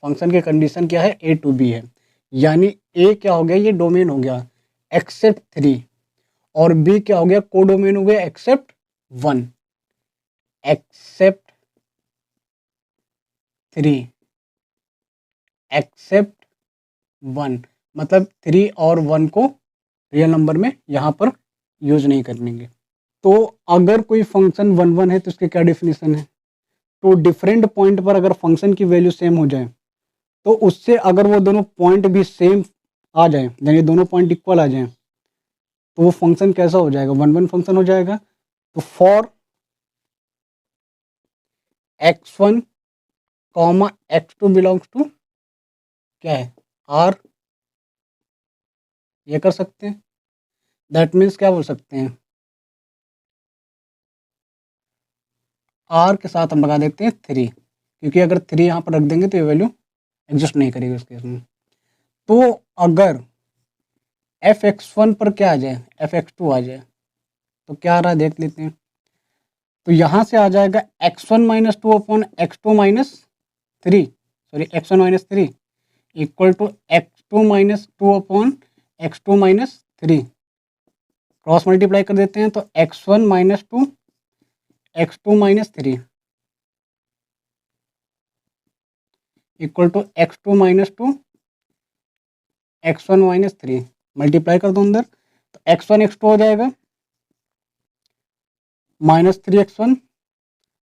फंक्शन की कंडीशन क्या है, a टू b है, यानी a क्या हो गया, ये डोमेन हो गया एक्सेप्ट 3, और b क्या हो गया, कोडोमेन हो गया एक्सेप्ट 1, एक्सेप्ट 3 एक्सेप्ट 1, मतलब 3 और 1 को रियल नंबर में यहाँ पर यूज नहीं करेंगे। तो अगर कोई फंक्शन 1 है तो इसके क्या डेफिनेशन है, तो डिफरेंट पॉइंट पर अगर फंक्शन की वैल्यू सेम हो जाए तो उससे अगर वो दोनों पॉइंट भी सेम आ जाए, यानी दोनों पॉइंट इक्वल आ जाए, तो वो फंक्शन कैसा हो जाएगा, 1 फंक्शन हो जाएगा। तो for x1 comma x2 belongs to क्या है, r, ये कर सकते हैं, दैट मीन्स क्या बोल सकते हैं, r के साथ हम लगा देते हैं 3, क्योंकि अगर 3 यहाँ पर रख देंगे तो ये वैल्यू एग्जिस्ट नहीं करेगी उस केस में। तो अगर fx1 पर क्या आ जाए, fx2 आ जाए, तो क्या आ रहा है देख लेते हैं। तो यहाँ से आ जाएगा x1 minus 2 upon x2 minus 3, sorry x1 minus 3 equal to x2 minus 2 upon x2 minus 3, cross multiply कर देते हैं तो x1 minus 2 x2 minus 3 equal to x2 minus 2 x1 minus 3, multiply कर दो अंदर, तो x1 x2 हो जाएगा minus 3x1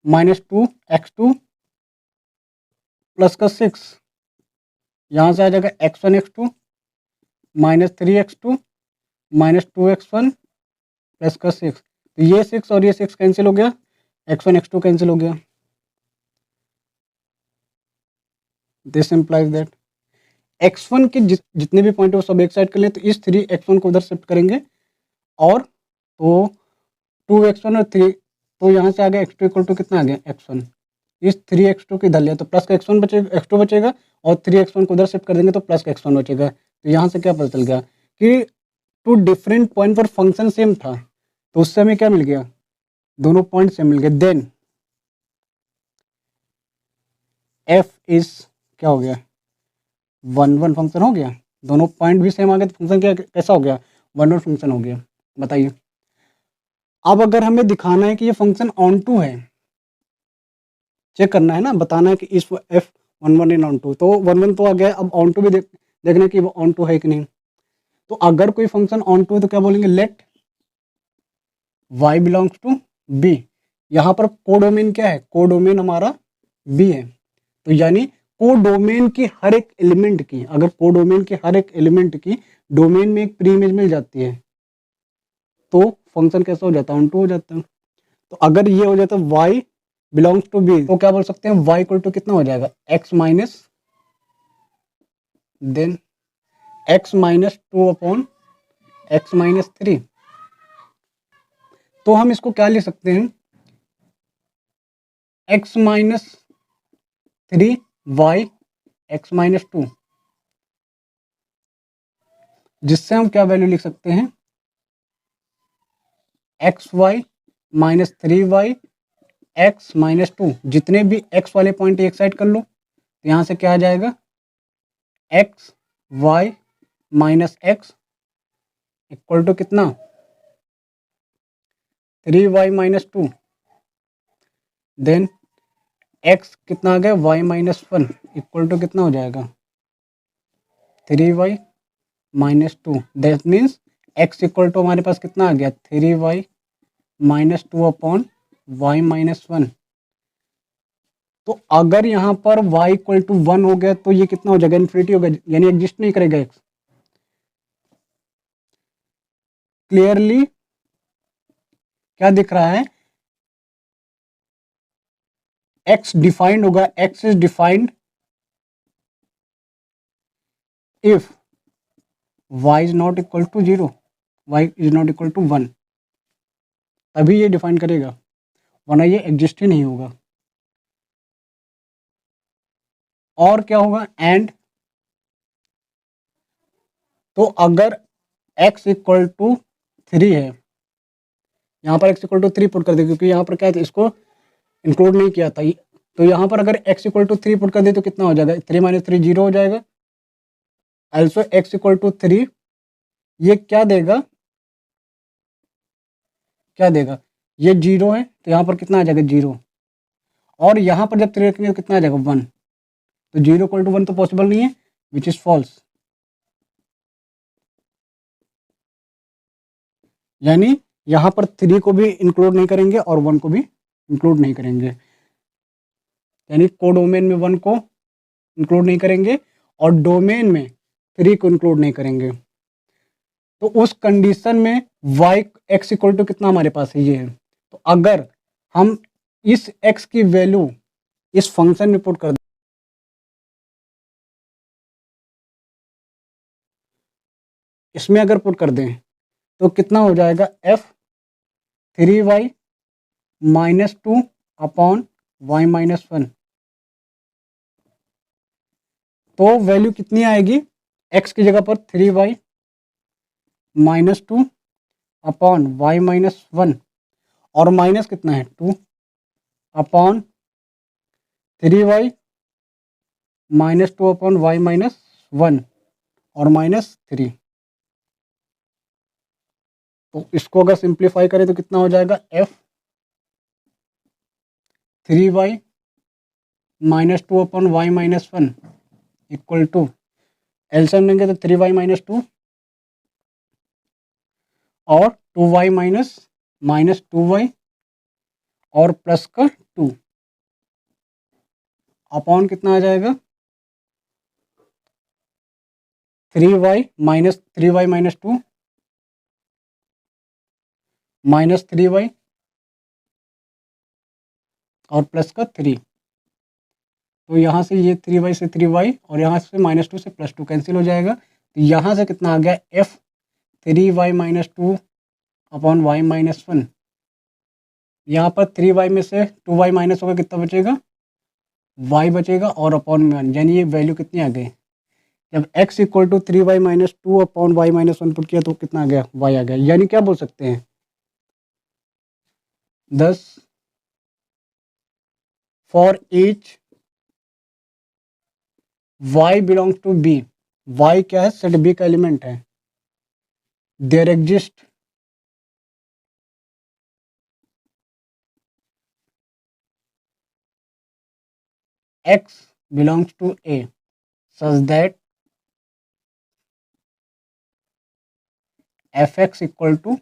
minus 2x2 plus का 6, यहाँ से आ जाएगा x1 x2 minus 3x2 minus 2x1 plus का 6, तो ये 6 और ये 6 कैंसिल हो गया, x1 x2 कैंसिल हो गया। दिस इंप्लाइज दैट x1 के जितने भी पॉइंट है वो सब एक साइड कर लें, तो इस 3x1 को उधर शिफ्ट करेंगे, और तो 2x1 और 3, तो यहाँ से आ गया x2 इक्वल टू कितना आ गया x1, इस 3x2 को इधर लिया तो प्लस का x1 बचेगा, x2 बचेगा, और 3x1 को उधर शिफ्ट कर देंगे तो प्लस का x1 बचेगा। तो यहाँ से क्या पता चल गया कि टू डिफरेंट पॉइंट पर फंक्शन सेम था, तो उससे हमें क्या मिल गया, दोनों पॉइंट सेम मिल गए, देन f इज क्या हो गया, 1 फंक्शन हो गया, दोनों पॉइंट भी सेम आ गए तो फंक्शन क्या कैसा हो गया, वन वर्ड फंक्शन हो गया। बताइए अब अगर हमें दिखाना है कि ये फंक्शन ऑन टू है, चेक करना है ना, बताना है कि इस एफ वन वन इन ऑन टू, तो वन वन तो आ गया, अब ऑन टू भी देखना कि वो ऑन टू है कि नहीं। तो अगर कोई फंक्शन ऑन टू है तो क्या बोलेंगे, let y belongs to b। यहाँ पर कोडोमेन क्या है, कोडोमेन हमारा b है, तो यानी कोडोमेन की हर एक एलिमेंट की, अगर कोडोमेन के हर एक एलिमेंट की डोमेन में एक प्री इमेज मिल जाती है तो फंक्शन कैसा हो जाता है, ऑन टू हो जाता है। तो अगर ये हो जाता है y बिलोंग्स टू b, तो क्या बोल सकते हैं, y इक्वल टू कितना हो जाएगा, x minus then x minus two upon x minus three. तो हम इसको क्या लिख सकते हैं, x minus three y x minus two, जिससे हम क्या वैल्यू लिख सकते हैं, x Y minus three y x minus two. जितने भी एक्स वाले पॉइंट एक साइड कर लो तो यहाँ से क्या आ जाएगा, X Y minus X equal to कितना, three Y minus two. Then X कितना आ गया, Y minus one equal to कितना हो जाएगा, three Y minus two. That means X equal to हमारे पास कितना आ गया, three Y minus two upon Y minus one. तो अगर यहाँ पर y इक्वल टू वन हो गया तो ये कितना हो जाएगा, इन्फिनिटी हो गया, यानी एग्जिस्ट नहीं करेगा x। क्लियरली क्या दिख रहा है, x डिफाइंड होगा, x is defined if y is not equal to zero, y is not equal to one, तभी ये डिफाइन करेगा, वरना ये एग्जिस्ट ही नहीं होगा। और क्या होगा, एंड तो अगर x इक्वल टू थ्री है, यहाँ पर x equal to three put कर दे, क्योंकि यहाँ पर क्या है, इसको इंक्लूड नहीं किया था, तो यहाँ पर अगर x equal to three put कर दे तो कितना हो जाएगा, थ्री माइनस थ्री जीरो हो जाएगा। also x equal to three, ये क्या देगा, क्या देगा, ये जीरो है तो यहाँ पर कितना आ जाएगा, जीरो। और यहाँ पर जब थ्री रखेंगे तो कितना आ जाएगा, वन। तो जीरो इक्वल टू वन तो पॉसिबल नहीं है, विच इज फॉल्स। यानी यहाँ पर थ्री को भी इंक्लूड नहीं करेंगे और वन को भी इंक्लूड नहीं करेंगे, यानी कोडोमेन में वन को इंक्लूड नहीं करेंगे और डोमेन में थ्री को इंक्लूड नहीं करेंगे। तो उस कंडीशन में y x इक्वल टू कितना हमारे पास है, ये है। तो अगर हम इस x की वैल्यू इस फंक्शन में पुट कर दें, इसमें अगर पुट कर दें तो कितना हो जाएगा, f three Y minus two upon Y minus one. तो वैल्यू कितनी आएगी, x की जगह पर three Y minus two upon Y minus one, और माइनस कितना है, two upon three Y minus two upon Y minus one और माइनस थ्री। तो इसको अगर सिंप्लीफाई करें तो कितना हो जाएगा, f three Y minus two upon Y minus one equal to, LCM लेंगे तो थ्री वाई माइनस टू और two y minus minus two y और प्लस का टू अपॉन कितना आ जाएगा, three Y minus two minus three y और plus का थ्री। तो यहाँ से ये थ्री वाई से थ्री वाई और यहाँ से माइनस टू से प्लस टू कैंसिल हो जाएगा। तो यहाँ से कितना आ गया, f three Y minus two upon Y minus one. यहाँ पर थ्री वाई में से टू वाई माइनस होगा, कितना बचेगा, वाई बचेगा और अपॉन में वन, यानी ये वैल्यू कितनी आ गई, जब x equal to three Y minus two upon Y minus one put किया तो कितना आ गया, y आ गया। यानी क्या बोल सकते हैं, 10 for each y belongs to b, y क्या है, सेट बी का एलिमेंट है। There exist x belongs to a such that fx equal to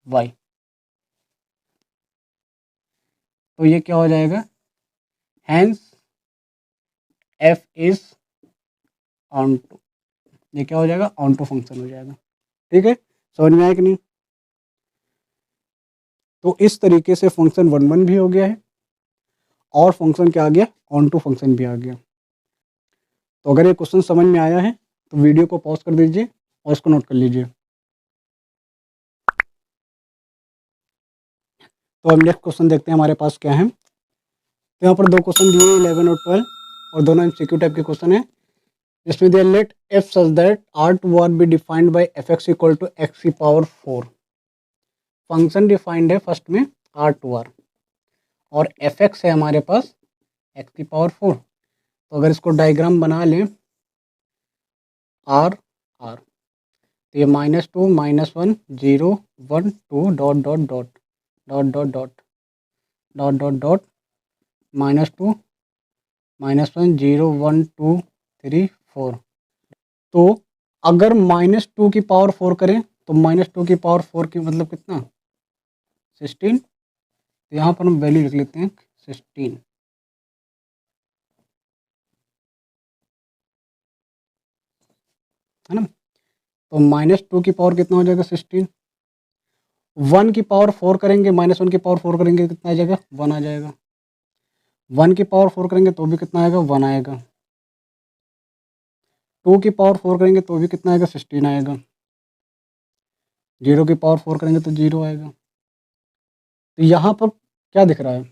y। तो ये क्या हो जाएगा, hence f is onto, ये क्या हो जाएगा, ऑन टू फंक्शन हो जाएगा। ठीक है, समझ में आया कि नहीं। तो इस तरीके से फंक्शन 1 1 भी हो गया है और फंक्शन क्या आ गया, ऑन टू फंक्शन भी आ गया। तो अगर ये क्वेश्चन समझ में आया है तो वीडियो को पॉज कर दीजिए और इसको नोट कर लीजिए। तो अब नेक्स्ट क्वेश्चन देखते हैं हमारे पास क्या है। तो यहाँ पर दो क्वेश्चन दिए हैं 11 और 12 और दोनों एमसीक्यू टाइप के क्वेश्चन है। इसमें दिया let F such that R to R be defined by f x equal to x की पावर 4। फंक्शन डिफाइंड है फर्स्ट में आर टू आर और एफ एक्स है हमारे पास एक्स की पावर 4। तो अगर इसको डायग्राम बना लें आर आर, तो ये -2 -1 0 1 2 dot dot dot dot dot dot dot dot dot -2 -1 0 1 2 3 4। तो अगर -2 की पावर 4 करें तो -2 की पावर 4 की मतलब कितना, 16। तो यहाँ पर हम वैल्यू लिख लेते हैं 16, है ना। तो -2 की पावर कितना हो जाएगा 16। 1 की पावर 4 करेंगे, -1 की पावर 4 करेंगे कितना आ जाएगा, 1 आ जाएगा। 1 की पावर 4 करेंगे तो भी कितना आएगा, 1 आएगा। 2 की पावर 4 करेंगे तो भी कितना आएगा, 16 आएगा। 0 की पावर 4 करेंगे तो 0 आएगा। तो यहाँ पर क्या दिख रहा है,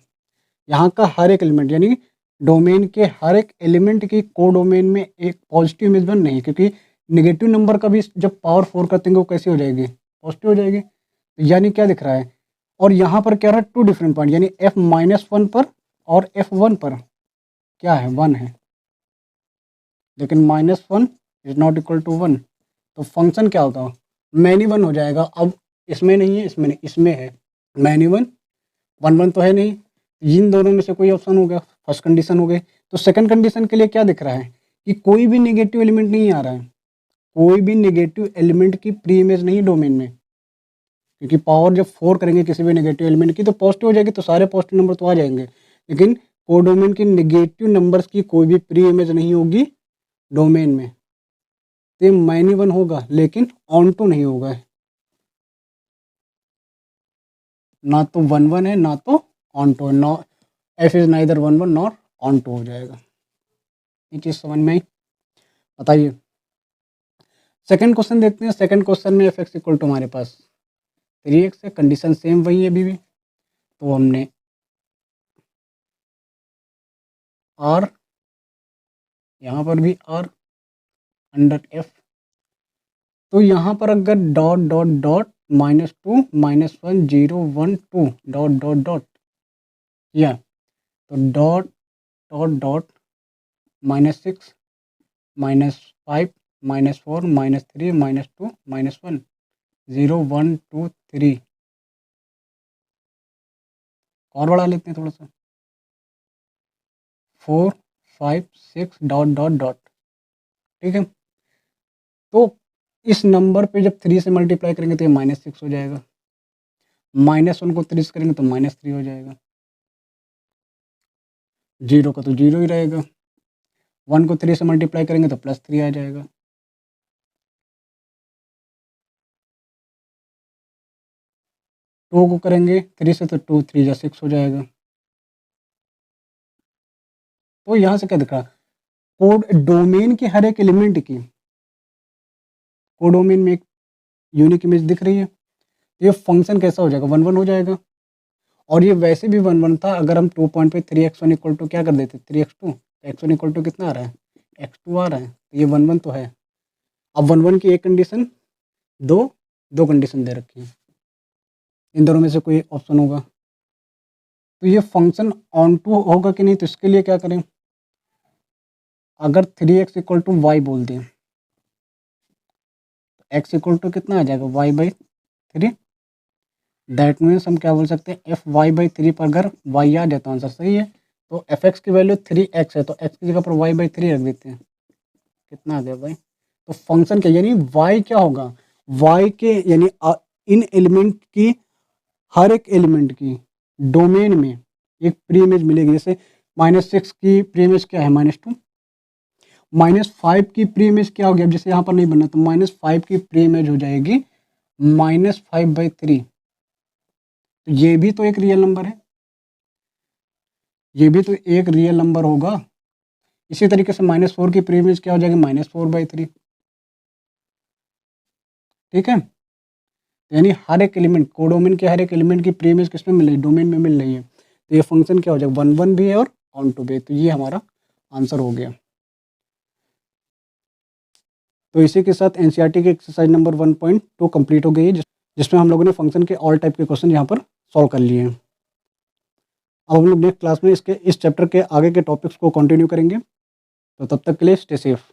यहाँ का हर एक एलिमेंट यानी डोमेन के हर एक एलिमेंट की को डोमेन में एक पॉजिटिव इमेज बन नहीं, क्योंकि नेगेटिव नंबर का भी जब पावर 4 करते हैं वो कैसी हो जाएगी, पॉजिटिव हो जाएगी। तो यानी क्या दिख रहा है, और यहाँ पर क्या रहा है, 2 डिफरेंट पॉइंट यानी f-1 पर और f1 पर क्या है, 1 है, लेकिन -1 इज नॉट इक्वल टू 1। तो फंक्शन क्या होता है, मैनी 1 हो जाएगा। अब इसमें नहीं है, इसमें नहीं, इसमें है मैनी 1 1 1 तो है नहीं, इन दोनों में से कोई ऑप्शन हो गया, फर्स्ट कंडीशन हो गई। तो सेकंड कंडीशन के लिए क्या दिख रहा है कि कोई भी नेगेटिव एलिमेंट नहीं आ रहा है, कोई भी नेगेटिव एलिमेंट की प्री इमेज नहीं डोमेन में, क्योंकि पावर जब 4 करेंगे किसी भी नेगेटिव एलिमेंट की तो पॉजिटिव हो जाएगी, तो सारे पॉजिटिव नंबर तो आ जाएंगे, लेकिन कोडोमेन के नेगेटिव नंबर्स की कोई भी प्री इमेज नहीं होगी डोमेन में। तो मैनी 1 होगा लेकिन ऑन टू नहीं होगा, ना तो 1 1 है ना तो onto, no f is neither 1 1 nor onto हो जाएगा। ये चीज़ समझ में आई, बताइए। सेकंड क्वेश्चन देखते हैं। सेकंड क्वेश्चन में एफ एक्स इक्वल टू हमारे पास 3x है, कंडीशन सेम वही है अभी भी। तो हमने r, यहाँ पर भी r अंडर f। तो यहाँ पर अगर dot dot dot -2 -1 0 1 2 dot dot dot किया तो डॉट डॉट डॉट -6 -5 -4 -3 -2 -1 0 1 2 3 और बढ़ा लेते हैं थोड़ा सा, 4 5 6 डॉट डॉट डॉट। ठीक है, तो इस नंबर पे जब 3 से मल्टीप्लाई करेंगे तो ये -6 हो जाएगा, -1 को 3 से करेंगे तो -3 हो जाएगा, 0 का तो 0 ही रहेगा, 1 को 3 से मल्टीप्लाई करेंगे तो +3 आ जाएगा। टू को करेंगे 3 से तो 2 3 जा 6 हो जाएगा। तो यहाँ से क्या दिखा, कोड डोमेन के हर एक एलिमेंट की कोडोमेन में एक यूनिक इमेज दिख रही है। ये फंक्शन कैसा हो जाएगा, 1 1 हो जाएगा। और ये वैसे भी 1 1 था अगर हम 2 पॉइंट पे 3x1 इक्वल टू क्या कर देते, 3x2, x1 इक्वल टू कितना आ रहा है, x2 आ रहा है, तो ये 1 1 तो है। अब 1 1 की एक कंडीशन, दो कंडीशन दे रखी है, इन दोनों में से कोई ऑप्शन होगा। तो ये फंक्शन ऑन टू होगा कि नहीं, तो इसके लिए क्या करें, अगर 3x इक्वल टू वाई बोल दें एक्स इक्वल टू कितना आ जाएगा वाई बाई 3। दैट मीन्स हम क्या बोल सकते हैं एफ वाई बाई 3 पर अगर वाई आ जाए तो आंसर सही है। तो एफ एक्स की वैल्यू 3x है तो x की जगह पर वाई बाई 3 रख देते हैं। कितना आ गया भाई? तो फंक्शन क्या यानी y क्या होगा, y के यानी इन एलिमेंट की हर एक एलिमेंट की डोमेन में एक प्री इमेज मिलेगी। जैसे -6 की प्री इमेज क्या है -2, -5 की प्री इमेज क्या होगी, अब जैसे यहाँ पर नहीं बनना तो -5 की प्री इमेज हो जाएगी -5/3। तो ये भी तो एक रियल नंबर है, ये भी तो एक रियल नंबर होगा। इसी तरीके से -4 की प्री इमेज क्या हो जाएगी -4/3। ठीक है, यानी हर एक एलिमेंट कोडोमेन के हर एक एलिमेंट की प्री इमेज किसमें मिल रही है, डोमेन में मिल रही है। तो ये फंक्शन क्या हो जाएगा 1 1 भी है और ऑन टू भी है। तो ये हमारा आंसर हो गया। तो इसी के साथ एनसीईआरटी की एक्सरसाइज नंबर 1.2 कंप्लीट हो गई है, जिसमें हम लोगों ने फंक्शन के ऑल टाइप के क्वेश्चन यहाँ पर सॉल्व कर लिए हैं। अब हम लोग नेक्स्ट क्लास में इस चैप्टर के आगे के टॉपिक्स को कंटिन्यू करेंगे। तो तब तक के लिए स्टे सेफ।